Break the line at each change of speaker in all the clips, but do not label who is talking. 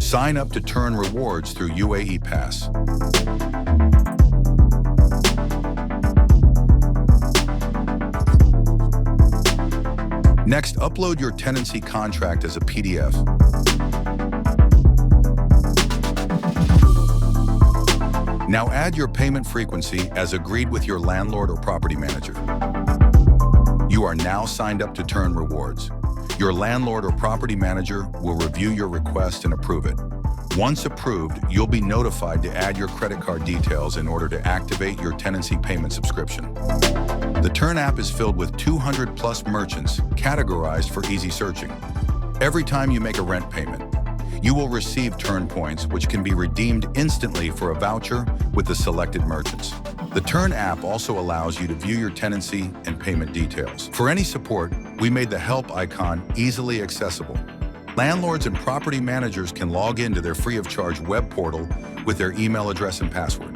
Sign up to Tern Rewards through UAE Pass. Next, upload your tenancy contract as a PDF. Now add your payment frequency as agreed with your landlord or property manager. You are now signed up to Tern Rewards. Your landlord or property manager will review your request and approve it. Once approved, you'll be notified to add your credit card details in order to activate your tenancy payment subscription. The Tern app is filled with 200+ merchants categorized for easy searching. Every time you make a rent payment, you will receive Tern points, which can be redeemed instantly for a voucher with the selected merchants. The Tern app also allows you to view your tenancy and payment details. For any support, we made the help icon easily accessible. Landlords and property managers can log into their free-of-charge web portal with their email address and password.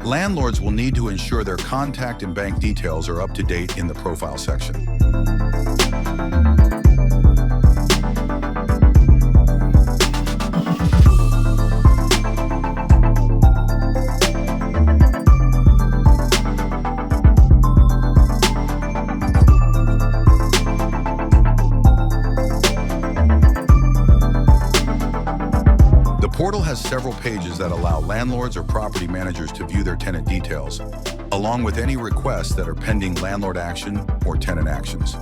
Landlords will need to ensure their contact and bank details are up to date in the profile section. The portal has several pages that allow landlords or property managers to view their tenant details, along with any requests that are pending landlord action or tenant actions.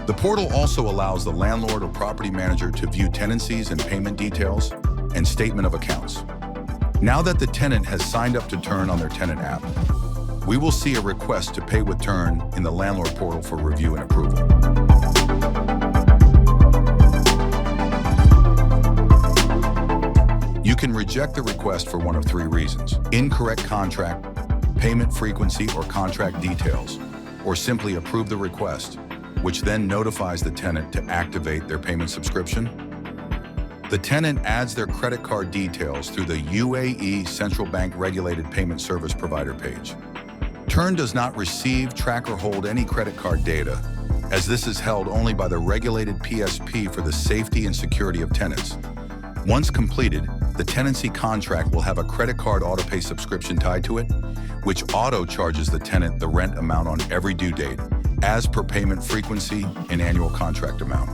The portal also allows the landlord or property manager to view tenancies and payment details and statement of accounts. Now that the tenant has signed up to Tern on their tenant app, we will see a request to pay with Tern in the landlord portal for review and approval. You can reject the request for one of three reasons: incorrect contract, payment frequency, or contract details, or simply approve the request, which then notifies the tenant to activate their payment subscription. The tenant adds their credit card details through the UAE Central Bank Regulated Payment Service Provider page. Tern does not receive, track, or hold any credit card data, as this is held only by the regulated PSP for the safety and security of tenants. Once completed, the tenancy contract will have a credit card auto-pay subscription tied to it, which auto-charges the tenant the rent amount on every due date, as per payment frequency and annual contract amount.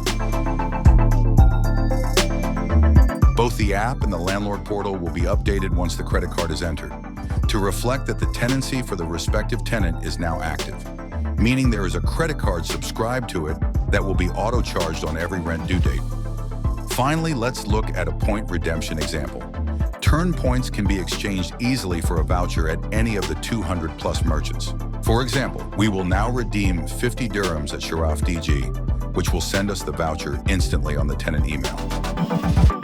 Both the app and the landlord portal will be updated once the credit card is entered, to reflect that the tenancy for the respective tenant is now active, meaning there is a credit card subscribed to it that will be auto-charged on every rent due date. Finally, let's look at a point redemption example. Tern points can be exchanged easily for a voucher at any of the 200+ merchants. For example, we will now redeem 50 dirhams at Sharaf DG, which will send us the voucher instantly on the tenant email.